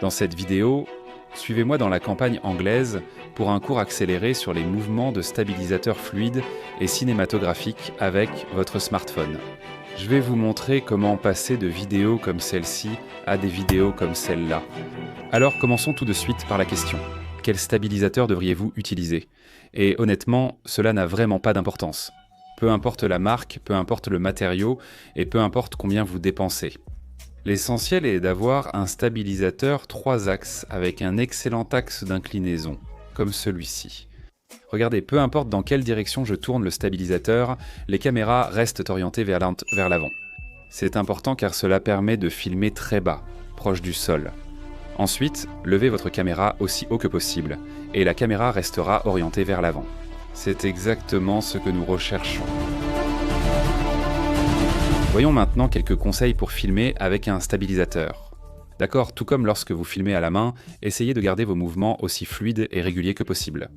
Dans cette vidéo, suivez-moi dans la campagne anglaise pour un cours accéléré sur les mouvements de stabilisateur fluide et cinématographique avec votre smartphone. Je vais vous montrer comment passer de vidéos comme celle-ci à des vidéos comme celle-là. Alors commençons tout de suite par la question. Quel stabilisateur devriez-vous utiliser? Et honnêtement, cela n'a vraiment pas d'importance. Peu importe la marque, peu importe le matériau et peu importe combien vous dépensez. L'essentiel est d'avoir un stabilisateur 3 axes avec un excellent axe d'inclinaison, comme celui-ci. Regardez, peu importe dans quelle direction je tourne le stabilisateur, les caméras restent orientées vers l'avant. C'est important car cela permet de filmer très bas, proche du sol. Ensuite, levez votre caméra aussi haut que possible, et la caméra restera orientée vers l'avant. C'est exactement ce que nous recherchons. Voyons maintenant quelques conseils pour filmer avec un stabilisateur. D'accord, tout comme lorsque vous filmez à la main, essayez de garder vos mouvements aussi fluides et réguliers que possible.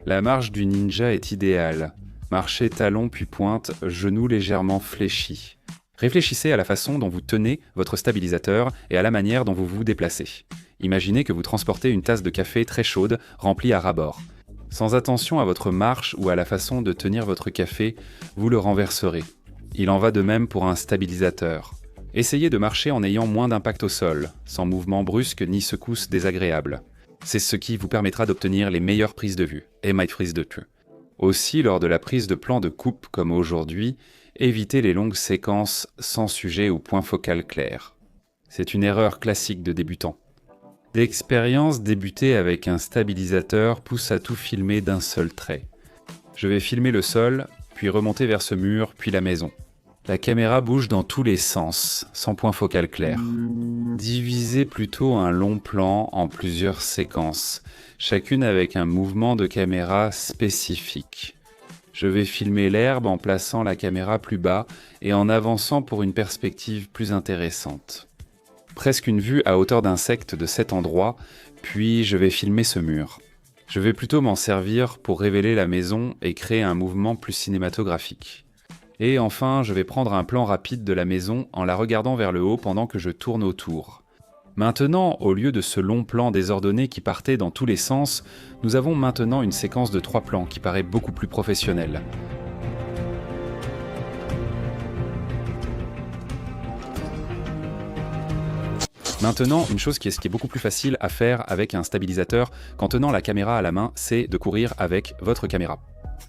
La marche du ninja est idéale. Marchez talon puis pointe, genoux légèrement fléchis. Réfléchissez à la façon dont vous tenez votre stabilisateur et à la manière dont vous vous déplacez. Imaginez que vous transportez une tasse de café très chaude, remplie à ras-bord. Sans attention à votre marche ou à la façon de tenir votre café, vous le renverserez. Il en va de même pour un stabilisateur. Essayez de marcher en ayant moins d'impact au sol, sans mouvement brusque ni secousse désagréable. C'est ce qui vous permettra d'obtenir les meilleures prises de vue, et my prise de vue. Aussi, lors de la prise de plan de coupe comme aujourd'hui, évitez les longues séquences sans sujet ou point focal clair. C'est une erreur classique de débutant. L'expérience débutée avec un stabilisateur pousse à tout filmer d'un seul trait. Je vais filmer le sol, puis remonter vers ce mur, puis la maison. La caméra bouge dans tous les sens, sans point focal clair. Divisez plutôt un long plan en plusieurs séquences, chacune avec un mouvement de caméra spécifique. Je vais filmer l'herbe en plaçant la caméra plus bas et en avançant pour une perspective plus intéressante. Presque une vue à hauteur d'insecte de cet endroit, puis je vais filmer ce mur. Je vais plutôt m'en servir pour révéler la maison et créer un mouvement plus cinématographique. Et enfin, je vais prendre un plan rapide de la maison en la regardant vers le haut pendant que je tourne autour. Maintenant, au lieu de ce long plan désordonné qui partait dans tous les sens, nous avons maintenant une séquence de 3 plans qui paraît beaucoup plus professionnelle. Maintenant, une chose qui est beaucoup plus facile à faire avec un stabilisateur qu'en tenant la caméra à la main, c'est de courir avec votre caméra.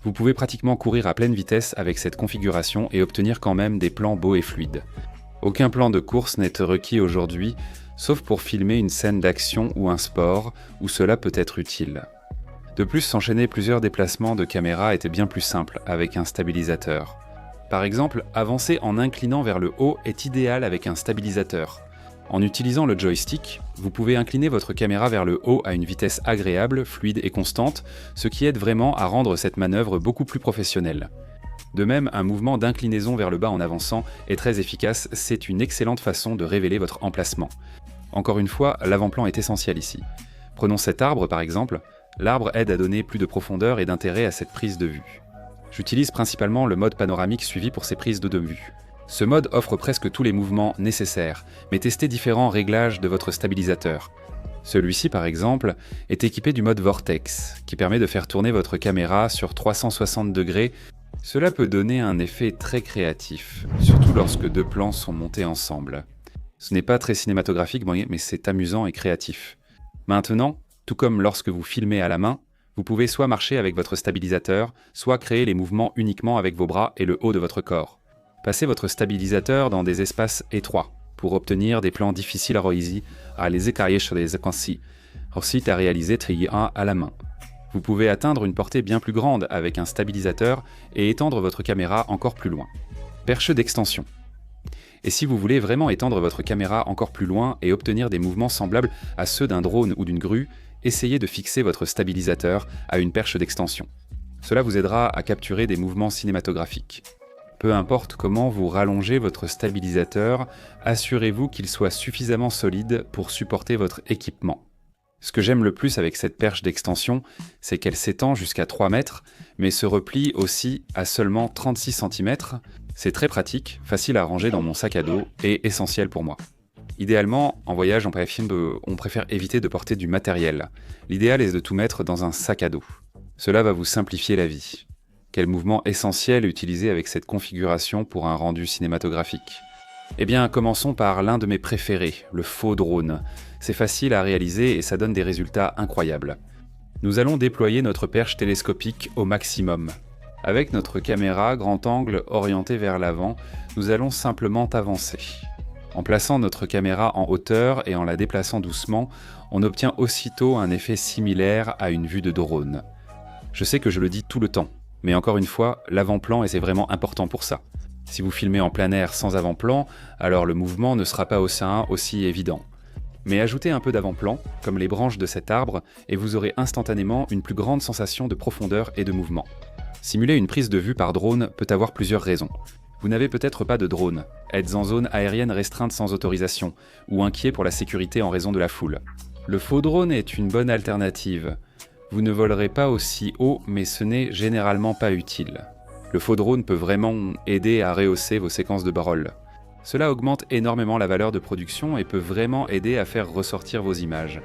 Vous pouvez pratiquement courir à pleine vitesse avec cette configuration et obtenir quand même des plans beaux et fluides. Aucun plan de course n'est requis aujourd'hui, sauf pour filmer une scène d'action ou un sport, où cela peut être utile. De plus, s'enchaîner plusieurs déplacements de caméra était bien plus simple avec un stabilisateur. Par exemple, avancer en inclinant vers le haut est idéal avec un stabilisateur. En utilisant le joystick, vous pouvez incliner votre caméra vers le haut à une vitesse agréable, fluide et constante, ce qui aide vraiment à rendre cette manœuvre beaucoup plus professionnelle. De même, un mouvement d'inclinaison vers le bas en avançant est très efficace, c'est une excellente façon de révéler votre emplacement. Encore une fois, l'avant-plan est essentiel ici. Prenons cet arbre par exemple, l'arbre aide à donner plus de profondeur et d'intérêt à cette prise de vue. J'utilise principalement le mode panoramique suivi pour ces prises de vue. Ce mode offre presque tous les mouvements nécessaires, mais testez différents réglages de votre stabilisateur. Celui-ci, par exemple, est équipé du mode Vortex, qui permet de faire tourner votre caméra sur 360 degrés. Cela peut donner un effet très créatif, surtout lorsque 2 plans sont montés ensemble. Ce n'est pas très cinématographique, mais c'est amusant et créatif. Maintenant, tout comme lorsque vous filmez à la main, vous pouvez soit marcher avec votre stabilisateur, soit créer les mouvements uniquement avec vos bras et le haut de votre corps. Passez votre stabilisateur dans des espaces étroits pour obtenir des plans difficiles à les écarter sur des séquences. Ensuite, à réaliser trier-un à la main. Vous pouvez atteindre une portée bien plus grande avec un stabilisateur et étendre votre caméra encore plus loin. Perche d'extension. Et si vous voulez vraiment étendre votre caméra encore plus loin et obtenir des mouvements semblables à ceux d'un drone ou d'une grue, essayez de fixer votre stabilisateur à une perche d'extension. Cela vous aidera à capturer des mouvements cinématographiques. Peu importe comment vous rallongez votre stabilisateur, assurez-vous qu'il soit suffisamment solide pour supporter votre équipement. Ce que j'aime le plus avec cette perche d'extension, c'est qu'elle s'étend jusqu'à 3 mètres, mais se replie aussi à seulement 36 cm. C'est très pratique, facile à ranger dans mon sac à dos et essentiel pour moi. Idéalement, en voyage, on préfère éviter de porter du matériel. L'idéal est de tout mettre dans un sac à dos. Cela va vous simplifier la vie. Quel mouvement essentiel utiliser avec cette configuration pour un rendu cinématographique? Eh bien, commençons par l'un de mes préférés, le faux drone. C'est facile à réaliser et ça donne des résultats incroyables. Nous allons déployer notre perche télescopique au maximum. Avec notre caméra grand angle orientée vers l'avant, nous allons simplement avancer. En plaçant notre caméra en hauteur et en la déplaçant doucement, on obtient aussitôt un effet similaire à une vue de drone. Je sais que je le dis tout le temps, mais encore une fois, l'avant-plan est vraiment important pour ça. Si vous filmez en plein air sans avant-plan, alors le mouvement ne sera pas aussi évident. Mais ajoutez un peu d'avant-plan, comme les branches de cet arbre, et vous aurez instantanément une plus grande sensation de profondeur et de mouvement. Simuler une prise de vue par drone peut avoir plusieurs raisons. Vous n'avez peut-être pas de drone, êtes en zone aérienne restreinte sans autorisation, ou inquiet pour la sécurité en raison de la foule. Le faux drone est une bonne alternative. Vous ne volerez pas aussi haut, mais ce n'est généralement pas utile. Le faux drone peut vraiment aider à rehausser vos séquences de b-roll. Cela augmente énormément la valeur de production et peut vraiment aider à faire ressortir vos images.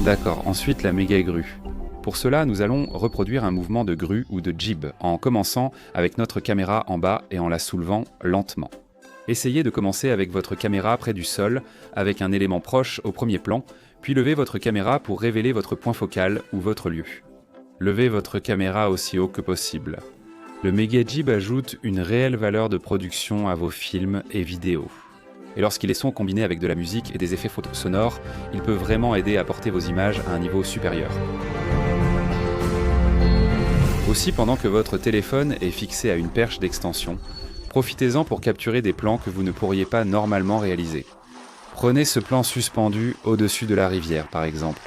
D'accord, ensuite la méga grue. Pour cela, nous allons reproduire un mouvement de grue ou de jib en commençant avec notre caméra en bas et en la soulevant lentement. Essayez de commencer avec votre caméra près du sol, avec un élément proche au premier plan, puis levez votre caméra pour révéler votre point focal ou votre lieu. Levez votre caméra aussi haut que possible. Le Mega Jib ajoute une réelle valeur de production à vos films et vidéos. Et lorsqu'il est son combiné avec de la musique et des effets sonores, il peut vraiment aider à porter vos images à un niveau supérieur. Aussi, pendant que votre téléphone est fixé à une perche d'extension, profitez-en pour capturer des plans que vous ne pourriez pas normalement réaliser. Prenez ce plan suspendu au-dessus de la rivière, par exemple.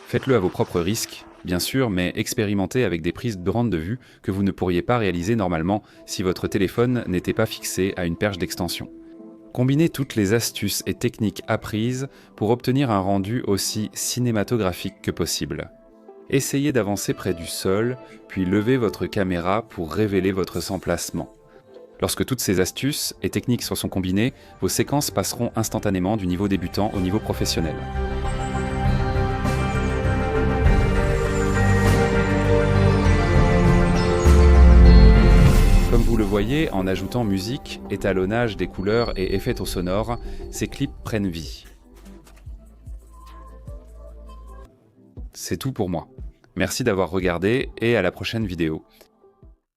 Faites-le à vos propres risques, bien sûr, mais expérimentez avec des prises grandes de vue que vous ne pourriez pas réaliser normalement si votre téléphone n'était pas fixé à une perche d'extension. Combinez toutes les astuces et techniques apprises pour obtenir un rendu aussi cinématographique que possible. Essayez d'avancer près du sol, puis levez votre caméra pour révéler votre emplacement. Lorsque toutes ces astuces et techniques se sont combinées, vos séquences passeront instantanément du niveau débutant au niveau professionnel. Comme vous le voyez, en ajoutant musique, étalonnage des couleurs et effets sonores, ces clips prennent vie. C'est tout pour moi. Merci d'avoir regardé et à la prochaine vidéo.